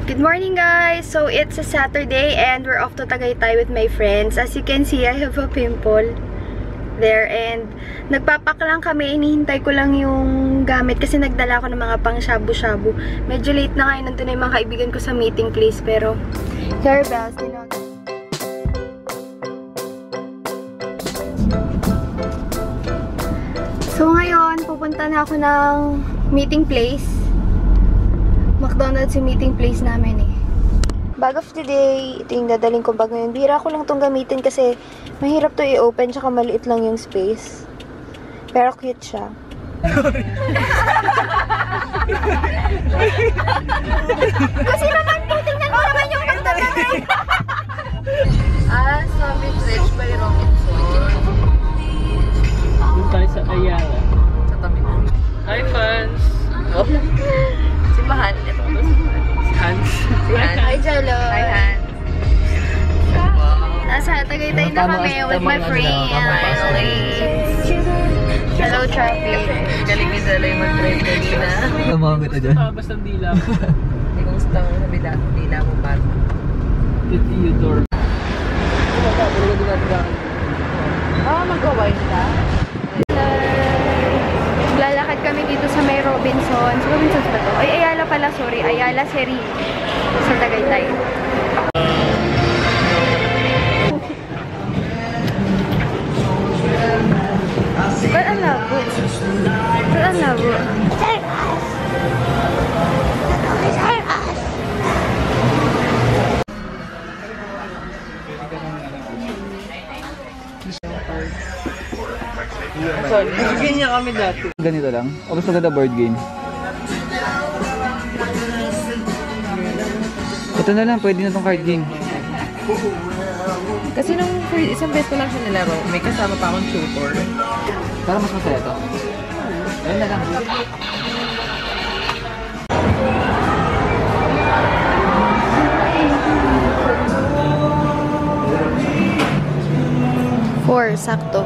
Good morning guys! So it's a Saturday and we're off to Tagaytay with my friends. As you can see, I have a pimple there and nagpapak lang kami. Inihintay ko lang yung gamit kasi nagdala ko ng mga pang shabu-shabu. Medyo late na ngayon. Nandun na yung mga kaibigan ko sa meeting place pero here bells, So ngayon, pupunta na ako ng meeting place. McDonald's yung meeting place namin eh. Bag of the day, ito yung dadaling ko bag ngayon. Bihira ko lang itong gamitin kasi mahirap to i-open tsaka maliit lang yung space. Pero cute siya. Kasi naman po, tingnan mo naman yung bag na natin. Summit Ridge by Robinson. Doon tayo sa Ayala. Sa tabi na. Hi fans! Oh. Si Mahan. Ito ko si Mahan. Si Hans. Si Hans. Hi, Jalo. Hi, Hans. Nasa Tagaytay na kami with my friends. Hello, traffic. Galing ni Zala yung mag-drive kanina. Tama kita dyan. Basta ang dila. Hindi kong gusto sa dila mo pa. Theodore. Mag-away ka? Lalakad kami dito sa may Robinsons. Robinsons ba to? Ay, Ayala pala, sorry. Ayala Seri. Sa Tagaytay. Ba't ang labo? Ba't ang labo? Sorry, bigyan niya kami dati. Ganito lang? O mas maganda board game? Ito na lang, pwede na tong card game. Kasi nung isang beses ko lang siya nilaro, may kasama pa akong tutor. Para mas masaya to. Ayun na lang. Four, sakto.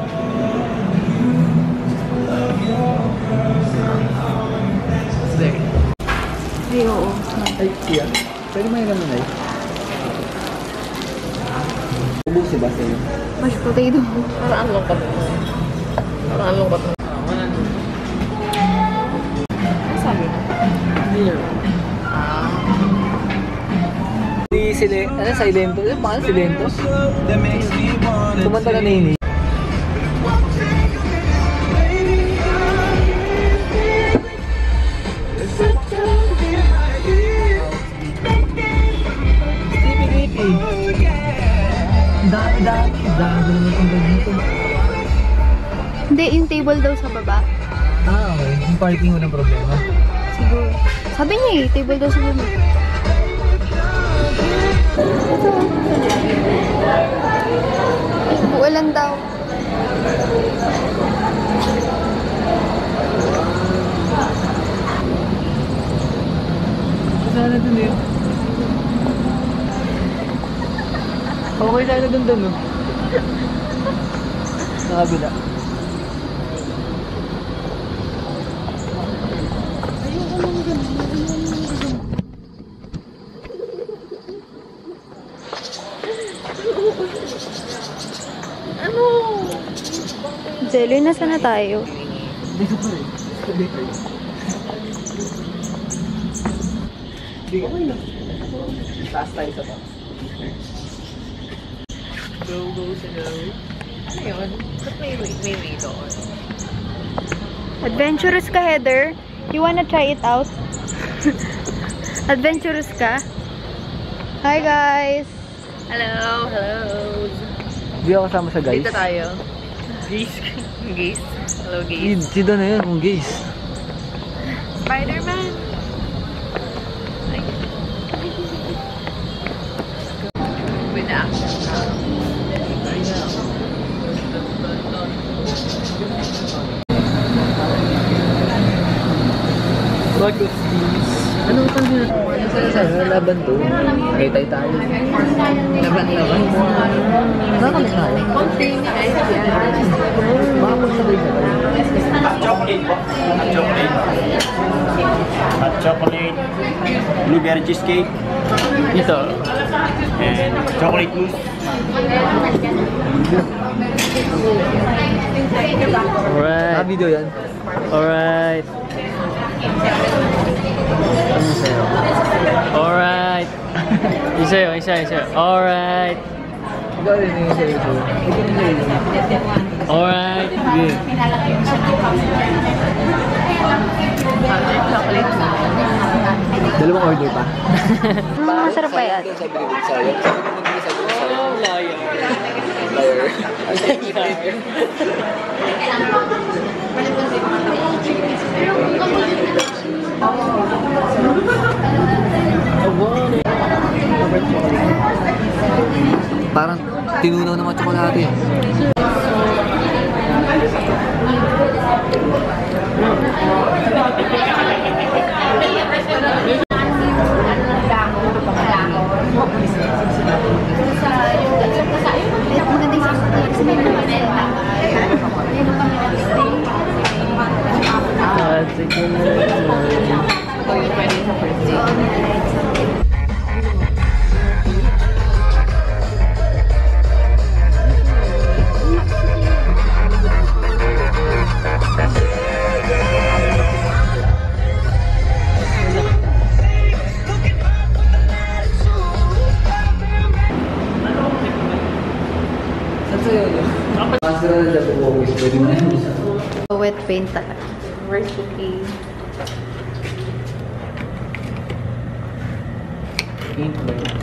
Very. Ay, oo. Ay, yeah. Pwede mo yun naman ay. Ubusin ba sa'yo? Mashed potato. Parang ang lungkot mo. Parang ang lungkot mo. Ano sabi mo? Beer. Ano, Silento? Ano pa? Silento? Kumanta na Nini. Hindi, yung table daw sa baba. Okay. Yung parking walang problema. Siguro. Sabi niya eh, table daw sa baba. Ito. Walang daw. Sana dun eh. Okay sana dun no? Nakabila. Ano? Jelly, nasa na tayo? Dito pa rin. Dito. Hindi ko na. Taas tayo sa taas. Go sa go. Ano yun? Ba't may way doon? Adventurous ka, Heather? You wanna try it out? Adventurous ka? Hi, guys! Hello! Hello! Hindi ako kasama sa guys. Dito tayo. Gays. Gays. Hello, gays. Si Don na yun kung gays. Spider-Man! Ay. With action. Bag of these. Ano ba saan Ano laban to. Kitay tayo. Laban. Nakakamit tayo. Makapagsabi ka tayo. Hot chocolate po. Hot chocolate. Hot chocolate. Blueberry cheesecake. Ito. And chocolate mousse. Alright. Naka-video yan. Alright. Ano sa'yo? Alright. Isa. Alright. Ikaw rin yung sa'yo. Alright. Good. Dalawang order pa. Masarap pa yan. Sabi ko sa'yo. Liar. Parang tinunaw ng mga tsokolate. Saan sa'yo no? Master na dyan po always. Pwede na yun. Wet paint talaga. Where's cookie? Paint ba yun?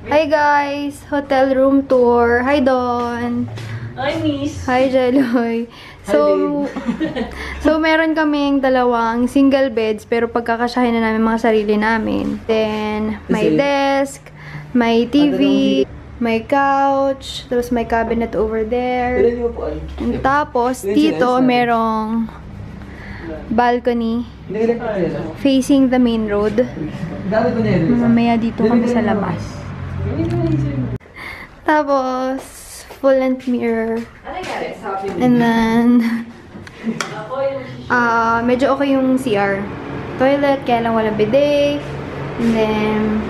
Hi guys! Hotel room tour. Hi Don! Hi, miss. Hi Jeloy! So meron kaming dalawang single beds pero pagkakasyahin na namin mga sarili namin. Then, may desk, may TV, may couch, tapos may cabinet over there. And tapos, dito merong balcony facing the main road. Mamaya dito kami sa labas. Tapos, full length mirror. And then, medyo okay yung CR. Toilet, kaya lang wala bidet. And then,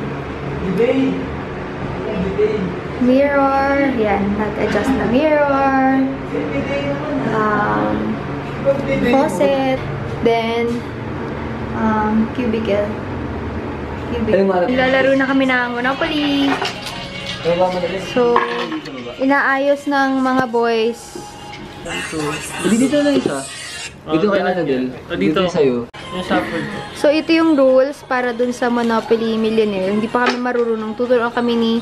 mirror. Yan, nag-adjust na mirror. Faucet. Then, cubicle. Lalaro na kami ng Monopoly. So, inaayos ng mga boys. Dito na isa. Dito kay Annabelle. Dito sa'yo. Yung supper. So, ito yung rules para dun sa Monopoly Millionaire. Hindi pa kami marunong. Tuturuan kami ni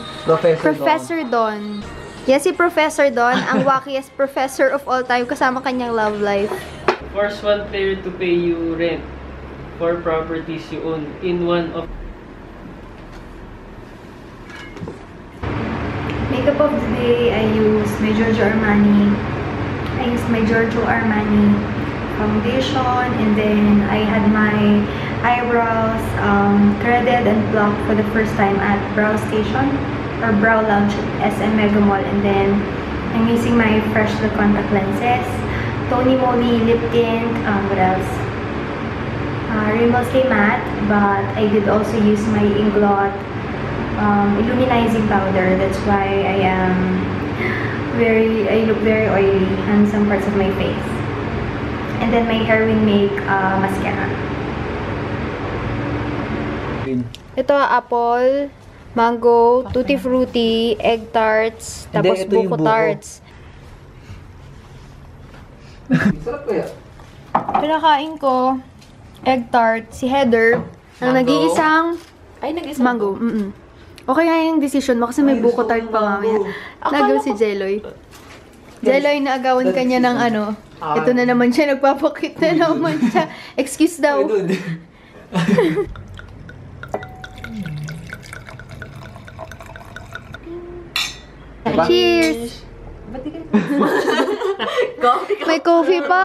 Professor Don. Yes, si Professor Don, ang wackiest professor of all time kasama kanyang love life. Force one player to pay you rent for properties you own in one of... Makeup of the day, I use my Giorgio Armani. Foundation, and then I had my eyebrows threaded and plucked for the first time at Brow Station or Brow Lounge at SM Mega Mall. And then I'm using my Fresh Look contact lenses, Tony Moly lip tint, what else? Rimmel Stay Matte, but I did also use my Inglot illuminizing powder. That's why I look very oily on some parts of my face. And then my Herwin Make mascara. Ito, apple, mango, tutti frutti, egg tarts, tapos buko tarts. Sarap kaya? Pinakain ko, egg tart, si Heather, ang nag-iisang mango. Okay nga yung decision mo kasi may buko tart pa mamaya. Nagaw si Jeloy. Jeloy, naagawan kanya ng Ito na naman siya, nagpapakit na naman siya. Excuse daw. Cheers! May coffee pa.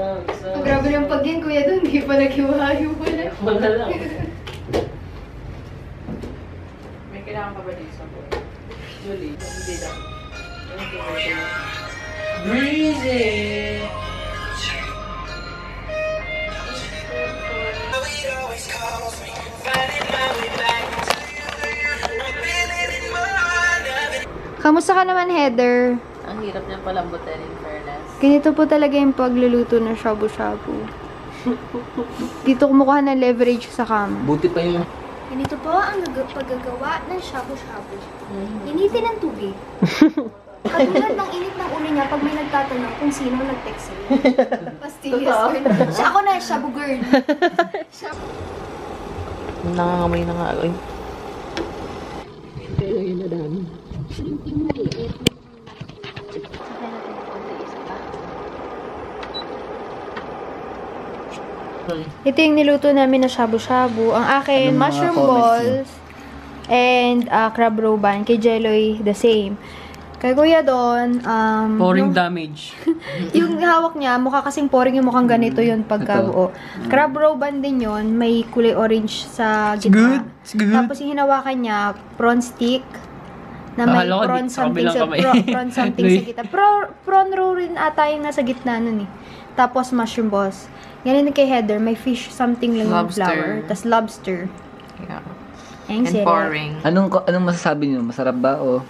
Ang grabe ng pag-in, kuya, doon. Hindi pa naghiwa-hiwala. Wala lang. May kailangan pa ba dito sa boy? Julie, hindi lang. Breezy! Kamusta ka naman, Heather? Ang hirap niyang palambutin in fairness. Ganito po talaga yung pagluluto ng shabu-shabu. Dito kumukuha ng leverage sa kama. Buti pa yung... Ganito po ang paggagawa ng shabu-shabu. Initin ng tubig. Katulad ng init ng ulo niya pag may nagtatanong kung sino nag-text sa'yo. Pastillas girl. Siya ako na, shabu girl. Nangangamoy na nga. Ay. Ito yung niluto namin na shabu-shabu. Ang akin, mushroom balls and crab roe bun. Kay Jeloy, the same. Kay Kuya doon, Pouring damage. yung hawak niya, mukha kasing poring yung mukhang ganito yun pagkabuo. Crab roe bun din yun, may kulay orange sa gitna. It's good. Tapos yung hinawakan niya, prawn stick, na may Akala ko prawn di- sa something kabilang sa, kamay. prawn something sa gitna. Prawn roe rin ata yung nasa gitna nun eh. Tapos mushroom balls. Ganun kay Heather, may fish something lang yung Lobster. flour. Tapos lobster. Yeah. Ang And sarap. pouring. Anong masasabi niyo? Masarap ba o...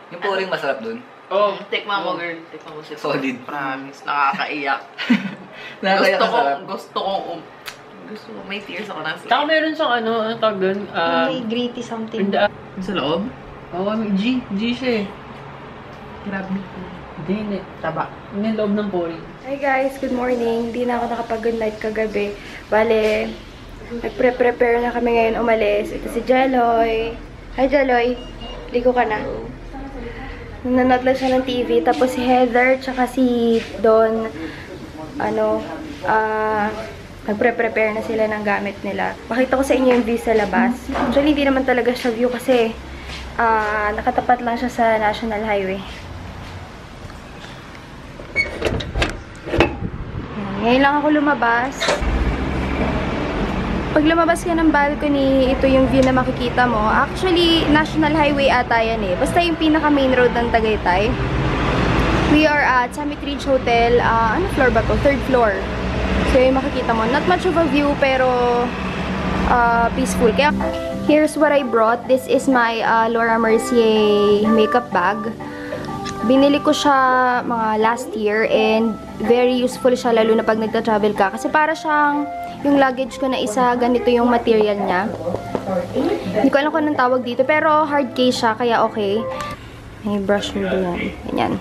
Yung pouring masarap dun? Oh, Tikman mo, girl. Tikman mo si Solid. Promise. Nakakaiyak. Nakakaya gusto masarap. gusto ko, may tears ako na Tsaka meron siyang ano tawag doon? May gritty something. Sa loob? Oo, G siya eh. Grab me. Hindi. Taba. Yung loob ng pouring. Hi guys, good morning. Hindi na ako nakapag-good night kagabi. Bale, nagpre-prepare na kami ngayon umalis. Ito si Jeloy. Hi Jeloy, ligo ka na. Nanonood lang siya ng TV. Tapos si Heather, tsaka si Don, nagpre-prepare na sila ng gamit nila. Pakita ko sa inyo yung view sa labas. Actually, hindi naman talaga siya view kasi nakatapat lang siya sa National Highway. Ngayon lang ako lumabas. Pag lumabas ka ng balcony, ito yung view na makikita mo. Actually, National Highway ata yan eh. Basta yung pinaka-main road ng Tagaytay. We are at Summit Ridge Hotel. Ano floor ba to? 3rd floor. So yung makikita mo. Not much of a view, pero peaceful. Kaya, here's what I brought. This is my Laura Mercier makeup bag. Binili ko siya mga last year and very useful siya lalo na pag nagta-travel ka. Kasi para siyang yung luggage ko na isa, ganito yung material niya. Hindi ko alam kung anong tawag dito, pero hard case siya, kaya okay. May brush mo yan. Ganyan.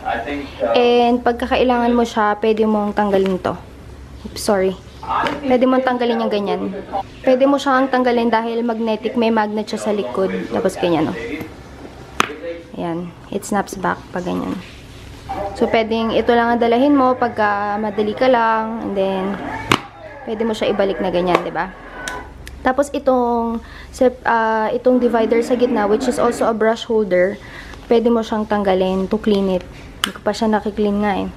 And pagkakailangan mo siya, pwede mong tanggalin to. Oops, sorry. Pwede mong tanggalin yung ganyan. Pwede mo siyang tanggalin dahil magnetic, may magnet siya sa likod. Tapos ganyan, no? Ayan. It snaps back pag ganyan. So, pwedeng ito lang ang dalahin mo pagka madali ka lang. And then, pwede mo siya ibalik na ganyan, diba? Tapos, itong divider sa gitna, which is also a brush holder, pwede mo siyang tanggalin to clean it. Hindi ko pa siya nakiklean nga eh.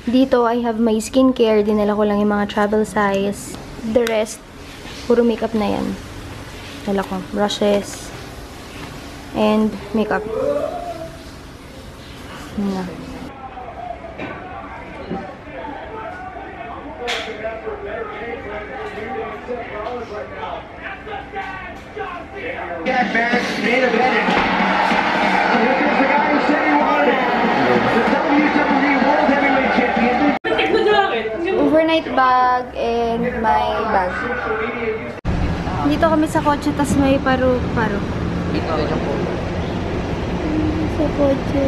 Dito, I have my skincare. Dinala ko lang yung mga travel size. The rest, puro makeup na yan. Dala ko. Brushes. And makeup. Yun na. Overnight bag and my bag. Dito kami sa kotse, tas may paru-paro. Sa kotse.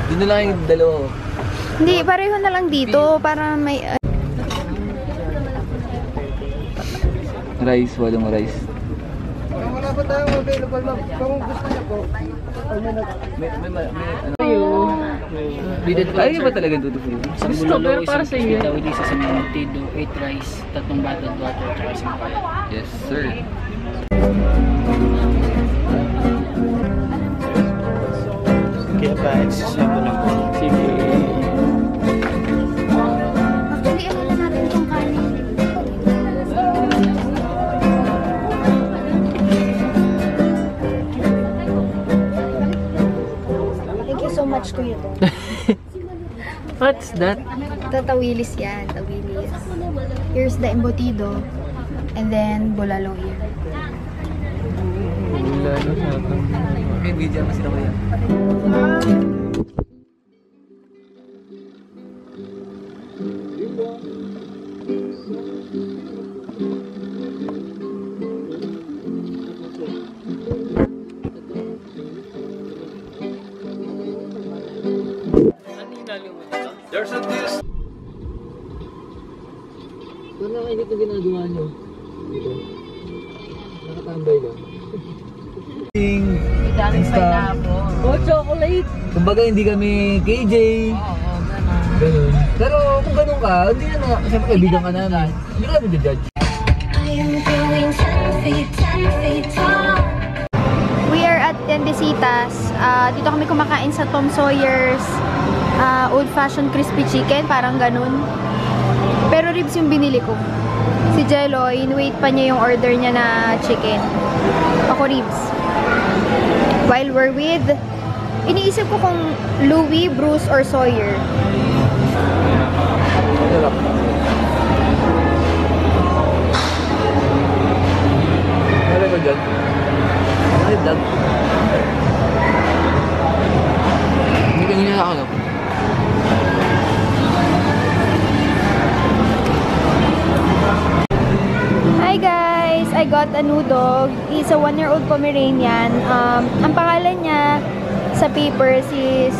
Doon na lang yung dalawa. Hindi, pareho na lang dito para may... Rice, walang rice. Wala pa tayong available, ma'am. Kung gusto niyo po, May ano? Ay, ba talaga tuto po? Gusto, pero para sa iyo. With isa sa mga tido, 8 rice, 3 bottled water, tsaka isang payat. Yes, sir. kaya ba, exercise ko lang po. Sige. Actually, ano na natin itong kanin? Thank you so much, Kuya. What's that? Tatawilis yan, tawilis. Here's the embutido. And then, bulalo here. Wala na yata. Okay, video mo sila kaya. Ano hinalo mo dito? Paano kayo dito ginagawa nyo? Dito? Nakatambay lang. Daming pineapple. Oh, chocolate! Kumbaga hindi kami KJ. Oo, gano'n. Ganun. Pero kung ganun ka, hindi na, siyempre kaibigan ka namin. Hindi ka namin judge. We are at Tendesitas. Dito kami kumakain sa Tom Sawyer's old-fashioned crispy chicken. Parang ganun. Pero ribs yung binili ko. Si Jello, in-wait pa niya yung order niya na chicken. Ako ribs. While we're with, iniisip ko kung Louis, Bruce, or Sawyer. Sarap. Ano ba dyan? Ano yung vlog? Hindi ka nila ako, no? Hi guys! I got a new dog. He's a 1-year-old Pomeranian. Ang pangalan niya sa papers is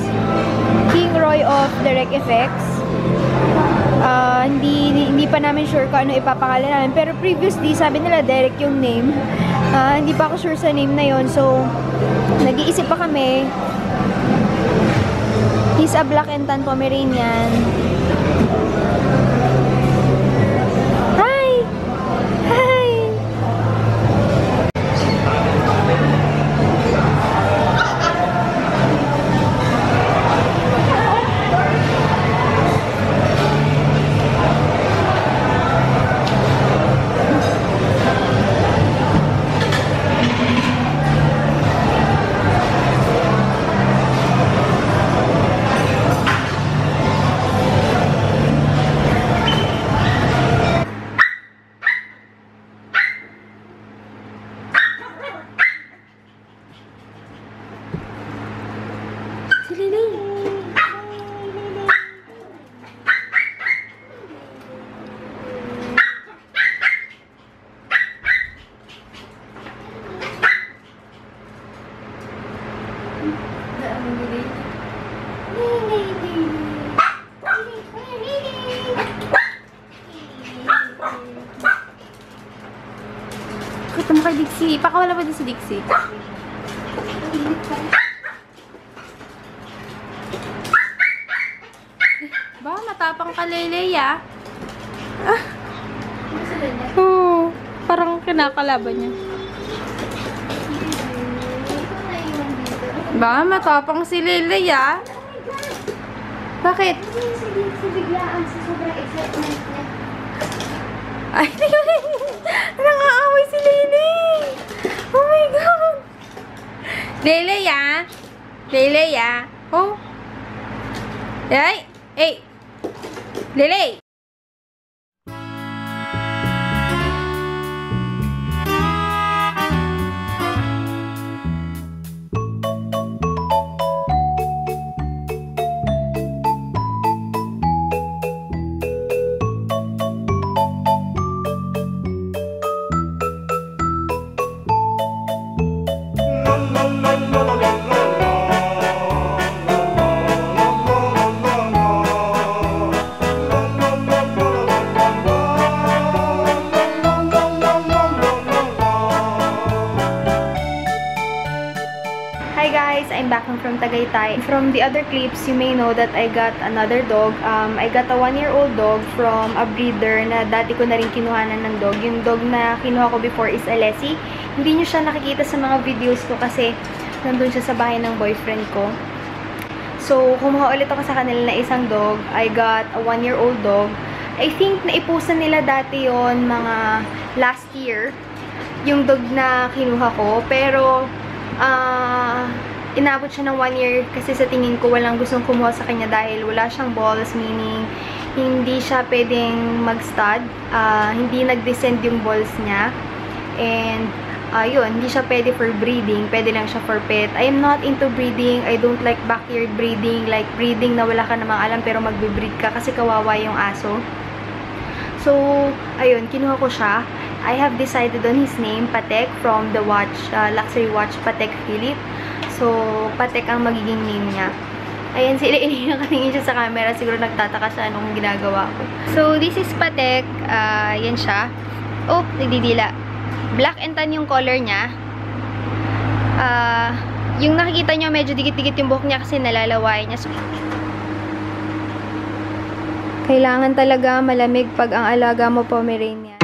King Roy of Direct Effects. Hindi pa namin sure kung ano ipapangalan namin. Pero previously, sabi nila Derek yung name. Hindi pa ako sure sa name na yon. So, nag-iisip pa kami. He's a black and tan Pomeranian. Hi! Hi! Si Lily! Kuto mo kay Dixie. Pakawala ba din si Dixie? Ba, matapang ka, Leia. Oo, parang kinakalaban niya. Ba, matapang si Leia. Bakit? Kasi biglaan sa sobrang excitement niya. Ay, nangaaway si Lele. Oh my God. Leia. Leia. Oh. Ay. Hey. Lele. from Tagaytay. From the other clips, you may know that I got another dog. I got a 1-year-old dog from a breeder na dati ko na rin kinuhanan ng dog. Yung dog na kinuha ko before is a Lessie. Hindi nyo siya nakikita sa mga videos ko kasi nandun siya sa bahay ng boyfriend ko. So, kumuha ulit ako sa kanila na isang dog. I got a 1-year-old dog. I think naipusan nila dati yon mga last year. Yung dog na kinuha ko. Pero, inabot siya ng 1 year kasi sa tingin ko walang gustong kumuha sa kanya dahil wala siyang balls, meaning hindi siya pwedeng mag-stud. Hindi nag-descend yung balls niya. And, yun, hindi siya pwede for breeding. Pwede lang siya for pet. I am not into breeding. I don't like backyard breeding. Like breeding na wala ka namang alam pero magbe-breed ka kasi kawawa yung aso. So, ayun, kinuha ko siya. I have decided on his name, Patek, from the watch, luxury watch Patek Philippe. So, Patek ang magiging name niya. Ayan, sila nakatingin siya sa camera. Siguro nagtataka siya anong ginagawa ko. So, this is Patek. Yan siya. Oh, nagdidila. Black and tan yung color niya. Yung nakikita nyo, medyo dikit-dikit yung buhok niya kasi nalalaway niya. So, kailangan talaga malamig pag ang alaga mo Pomeranian.